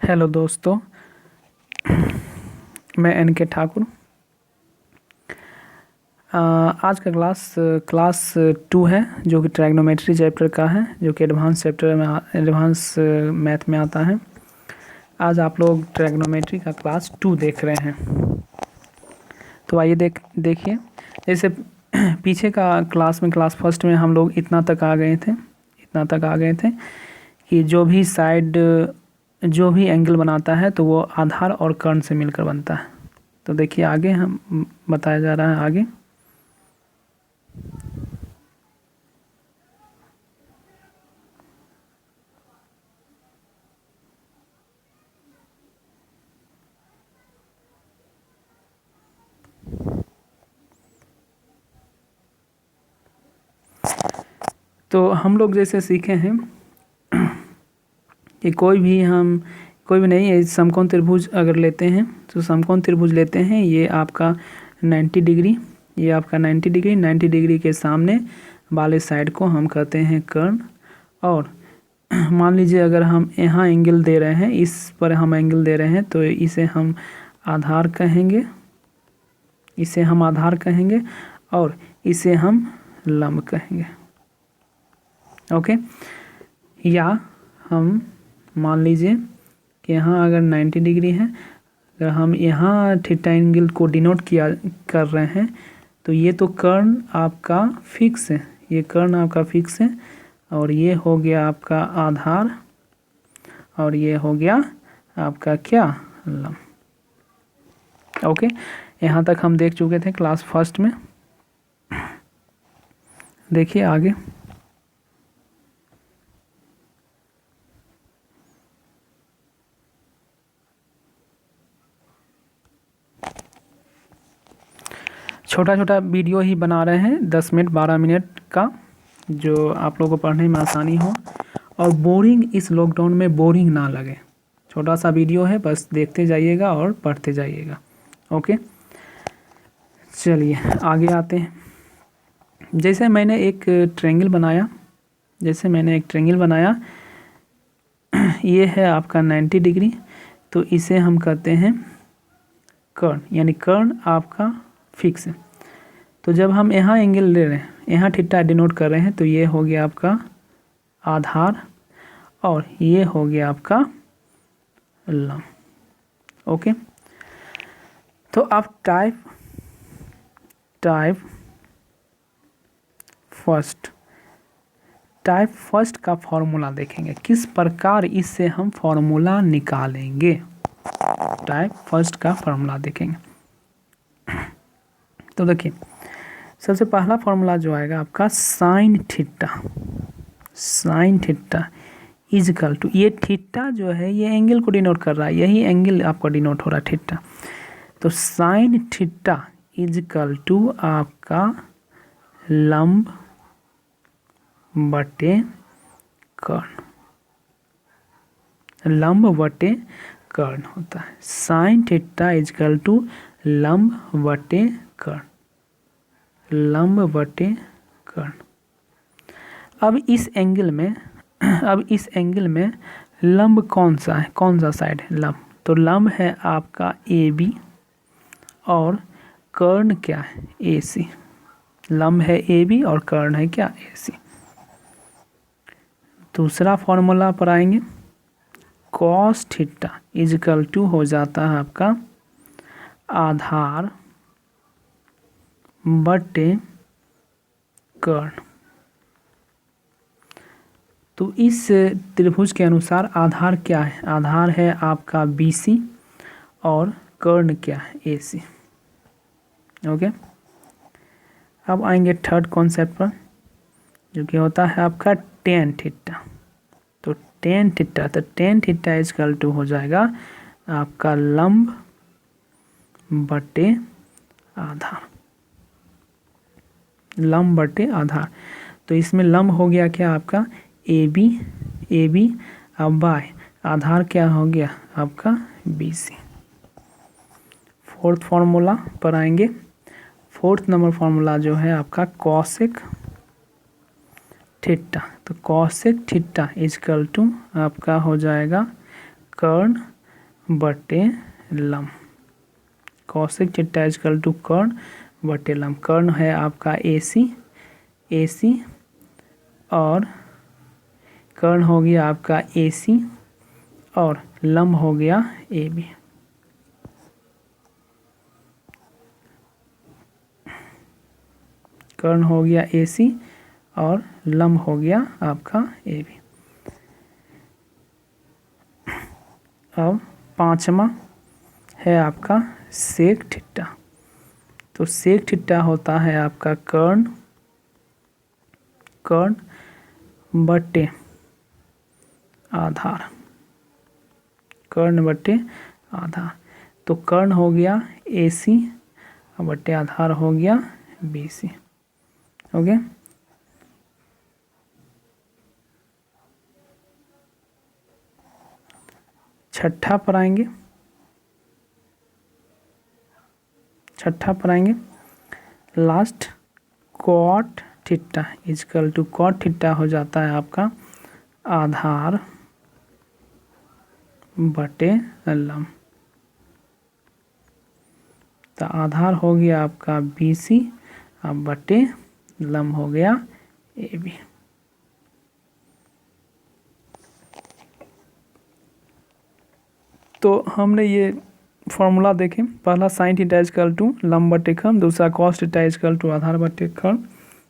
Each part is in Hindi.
हेलो दोस्तों, मैं एन के ठाकुर। आज का क्लास 2 है, जो कि ट्रायग्नोमेट्री चैप्टर का है, जो कि एडवांस मैथ में आता है। आज आप लोग ट्रायग्नोमेट्री का क्लास 2 देख रहे हैं। तो आइए देखिए। जैसे पीछे का क्लास फर्स्ट में हम लोग इतना तक आ गए थे कि जो भी एंगल बनाता है तो वो आधार और कर्ण से मिलकर बनता है। तो देखिए आगे हम बताया जा रहा है आगे। तो हम लोग जैसे सीखे हैं कि कोई भी नहीं, समकोण त्रिभुज अगर लेते हैं तो समकोण त्रिभुज लेते हैं, ये आपका 90 डिग्री, ये आपका 90 डिग्री के सामने वाले साइड को हम कहते हैं कर्ण। और मान लीजिए अगर हम यहाँ एंगल दे रहे हैं, इस पर हम एंगल दे रहे हैं, तो इसे हम आधार कहेंगे और इसे हम लंब कहेंगे। ओके, या हम मान लीजिए कि यहाँ अगर 90 डिग्री है, अगर हम यहाँ थीटा एंगल को डिनोट कर रहे हैं, तो ये तो कर्ण आपका फिक्स है, और ये हो गया आपका आधार, और ये हो गया आपका क्या, लंब। ओके, यहाँ तक हम देख चुके थे क्लास फर्स्ट में। देखिए आगे। छोटा वीडियो ही बना रहे हैं, 10 मिनट 12 मिनट का, जो आप लोगों को पढ़ने में आसानी हो और इस लॉकडाउन में बोरिंग ना लगे। छोटा सा वीडियो है, बस देखते जाइएगा और पढ़ते जाइएगा। ओके, चलिए आगे आते हैं। जैसे मैंने एक ट्रायंगल बनाया, ये है आपका 90 डिग्री, तो इसे हम कहते हैं कर्ण, यानी कर्ण आपका फिक्स है। तो जब हम यहाँ एंगल ले रहे हैं, यहाँ थीटा डिनोट कर रहे हैं, तो ये हो गया आपका आधार और ये हो गया आपका लंब। ओके, तो आप टाइप फर्स्ट का फॉर्मूला देखेंगे, किस प्रकार इससे हम फॉर्मूला निकालेंगे। टाइप फर्स्ट का फॉर्मूला देखेंगे। तो देखिए, सबसे पहला फॉर्मूला जो आएगा आपका साइन थीटा इजकल टू, ये थीटा जो है ये एंगल को डिनोट कर रहा है, यही एंगल आपका डिनोट हो रहा है थीटा। तो साइन थीटा इजकल टू आपका लंब बटे कर्ण होता है। साइन थीटा इजकल टू लंब बटे कर्ण। अब इस एंगल में लंब कौन सा साइड है, लंब। तो लंब है आपका AB और कर्ण क्या है, AC। लंब है AB और कर्ण है क्या, AC। दूसरा फॉर्मूला पर आएंगे, कॉस थीटा इजकल टू हो जाता है आपका आधार बटे कर्ण। तो इस त्रिभुज के अनुसार आधार क्या है, आधार है आपका BC और कर्ण क्या है, AC। ओके, अब आएंगे थर्ड कॉन्सेप्ट पर, जो कि होता है आपका टेन थीटा। तो टेन थीटा इजकल टू हो जाएगा आपका लंब बटे आधार। तो इसमें लंब हो गया क्या आपका AB, अब बाय आधार क्या हो गया आपका BC। फोर्थ फार्मूला पर आएंगे। फोर्थ नंबर फार्मूला जो है आपका कॉसेक थीटा। तो कॉसेक थीटा इजकल टू आपका हो जाएगा कर्ण बटे लम। कौशिक थीटा इजकल टू कर्ण बटे लम। कर्ण है आपका AC और कर्ण हो गया आपका AC और लम हो गया AB। कर्ण हो गया AC और लम हो गया आपका AB। अब पांचवा है आपका सेक थीटा। तो सेक थीटा होता है आपका कर्ण बटे आधार। कर्ण बटे आधार। तो कर्ण हो गया AC बटे आधार हो गया BC। ओके। छठा पर आएंगे। Last cot theta is equal to cot theta हो जाता है आपका आधार बटे लम। तो आधार हो गया आपका BC अब बटे लम हो गया AB। तो हमने ये फॉर्मूला देखे। पहला साइन थीटा इजकल टू लम बटे कर्ण, दूसरा कॉस थीटा इजकल टू आधार बटे कर्ण,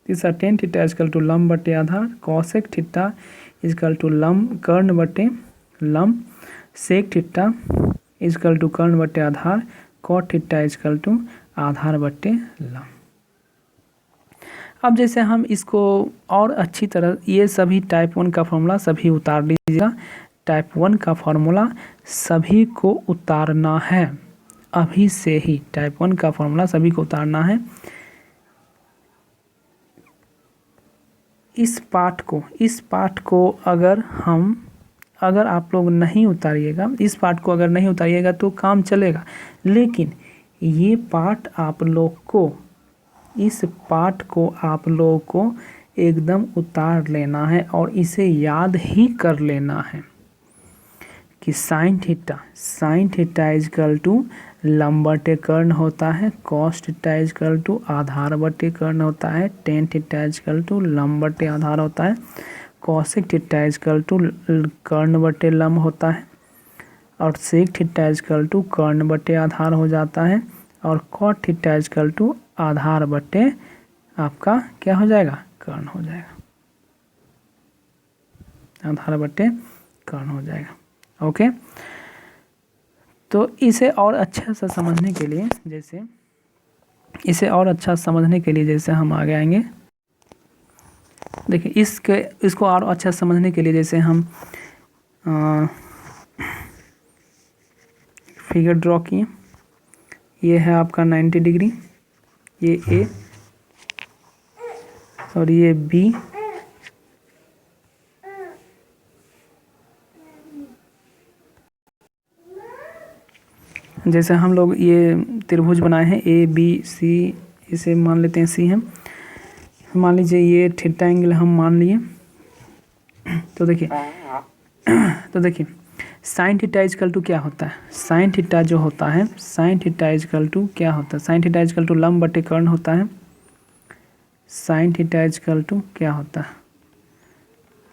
तीसरा टेन थीटा इजकल टू लम बटे आधार, कॉसेक थीटा इजकल टू लम कर्ण बटे लम, सेक थीटा इजकल टू कर्ण बटे आधार, कॉट थीटा इजकल टू आधार बटे लम। अब जैसे हम इसको और अच्छी तरह ये सभी टाइप 1 का फॉर्मूला सभी उतार लीजिएगा। टाइप 1 का फॉर्मूला सभी को उतारना है अभी से ही। टाइप 1 का फॉर्मूला सभी को उतारना है। इस पार्ट को अगर आप लोग नहीं उतारिएगा, इस पार्ट को अगर नहीं उतारिएगा तो काम चलेगा, लेकिन ये पार्ट आप लोग को, इस पार्ट को आप लोगों को एकदम उतार लेना है और इसे याद ही कर लेना है कि साइन थीटा इजकल टू लम बटे कर्ण होता है, कॉस थीटा इजकल टू आधार बटे कर्ण होता है, टेन थीटा इजकल टू लम बटे आधार होता है, कॉसेक थीटा इजकल टू कर्ण बटे लम होता है और सेक थीटा इजकल टू कर्ण बटे आधार हो जाता है और कॉट थीटा इजकल टू आधार बटे आपका क्या हो जाएगा, कर्ण हो जाएगा, आधार बटे कर्ण हो जाएगा। ओके। तो इसे और अच्छा सा समझने के लिए जैसे हम आगे आएंगे। देखिए इसको और अच्छा समझने के लिए जैसे हम फिगर ड्रॉ किए। ये है आपका 90 डिग्री, ये A और ये B, जैसे हम लोग ये त्रिभुज बनाए हैं ABC, इसे मान लेते हैं C है। मान लीजिए ये थीटा एंगल हम मान लिए। तो देखिए साइन थीटा इजकल टू क्या होता है, साइन थीटा जो होता है, साइन थीटा इजकल टू क्या होता है, साइन थीटा इजकल टू लम बटे कर्ण होता है। साइन थीटा इजकल टू क्या होता है,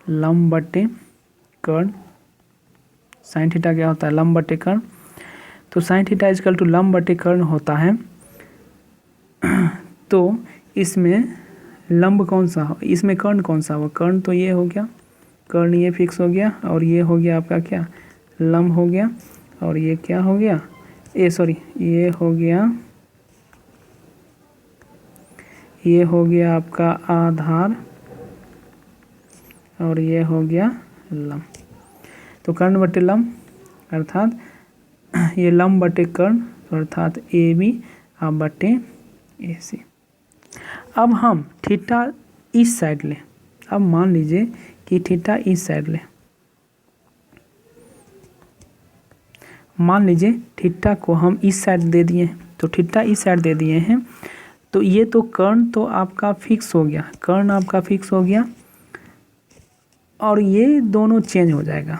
लम बटे कर्ण। साइन थीटा क्या होता है, लम बटे कर्ण। तो साइन थीटा इजकल टू लम बटे कर्ण होता है। तो इसमें लंब कौन सा हो, इसमें कर्ण कौन सा हो, कर्ण तो ये हो गया, कर्ण ये फिक्स हो गया और ये हो गया आपका क्या, लंब हो गया और ये क्या हो गया, ये हो गया आपका आधार और ये हो गया लंब। तो कर्ण बटे लंब अर्थात ये लंब बटे कर्ण अर्थात AB बटे AC। अब हम थीटा इस साइड लें। अब मान लीजिए कि थीटा इस साइड लें, मान लीजिए थीटा को हम इस साइड दे दिए हैं। तो थीटा इस साइड दे दिए हैं तो ये तो कर्ण तो आपका फिक्स हो गया, कर्ण आपका फिक्स हो गया और ये दोनों चेंज हो जाएगा।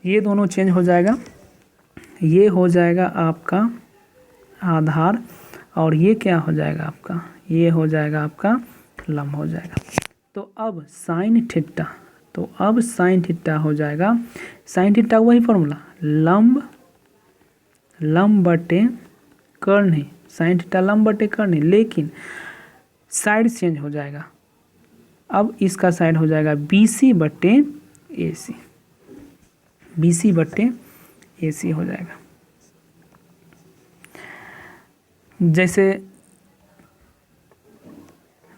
ये दोनों चेंज हो जाएगा, ये हो जाएगा आपका आधार और ये क्या हो जाएगा आपका, ये हो जाएगा आपका लंब हो जाएगा। तो अब साइन थीटा, तो अब साइन थीटा हो जाएगा, साइन थीटा वही फॉर्मूला, लंब बटे कर्ण ही, साइन थीटा लंब बटे कर्ण ही, लेकिन साइड चेंज हो जाएगा। अब इसका साइड हो जाएगा BC बटे AC, BC बटे AC हो जाएगा।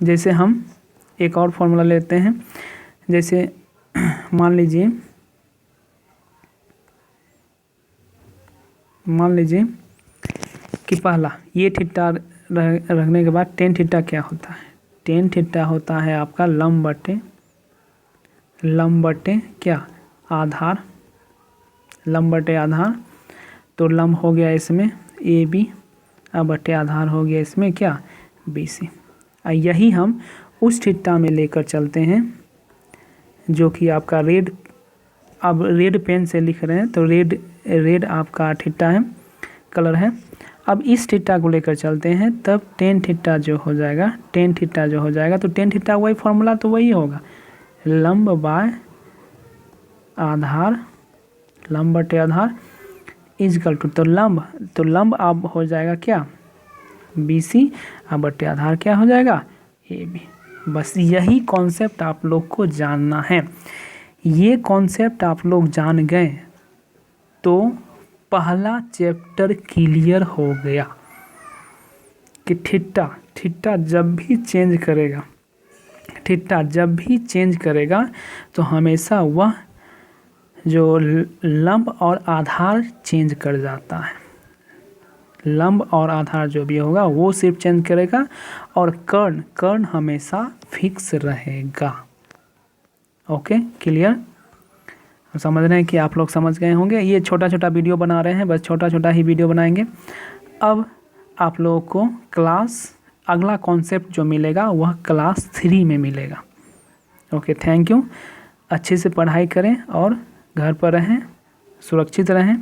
जैसे हम एक और फॉर्मूला लेते हैं, जैसे मान लीजिए कि पहला ये थीटा रखने के बाद टेन थीटा क्या होता है, टेन थीटा होता है आपका लंब बटे क्या, आधार, लंब बटे आधार। तो लंब हो गया इसमें AB, अब बटे आधार हो गया इसमें क्या, BC। यही हम उस थीटा में लेकर चलते हैं जो कि आपका रेड, अब रेड पेन से लिख रहे हैं तो रेड आपका थीटा है, कलर है। अब इस थीटा को लेकर चलते हैं, तब टेन थीटा जो हो जाएगा, टेन थीटा जो हो जाएगा, तो टेन थीटा वही फॉर्मूला तो वही होगा, लंब बाय आधार, लंब बटे आधार इजकल टू, तो लंब अब हो जाएगा क्या, BC, अब बटे आधार क्या हो जाएगा, AB। बस यही कॉन्सेप्ट आप लोग को जानना है। ये कॉन्सेप्ट आप लोग जान गए तो पहला चैप्टर क्लियर हो गया कि थीटा जब भी चेंज करेगा, थीटा जब भी चेंज करेगा तो हमेशा वह जो लंब और आधार चेंज कर जाता है, लंब और आधार जो भी होगा वो सिर्फ चेंज करेगा और कर्ण हमेशा फिक्स रहेगा। Okay, clear? समझ रहे हैं कि आप लोग समझ गए होंगे। ये छोटा छोटा वीडियो बना रहे हैं, बस छोटा छोटा ही वीडियो बनाएंगे। अब आप लोगों को अगला कॉन्सेप्ट जो मिलेगा वह क्लास 3 में मिलेगा। Okay, thank you. अच्छे से पढ़ाई करें और घर पर रहें, सुरक्षित रहें।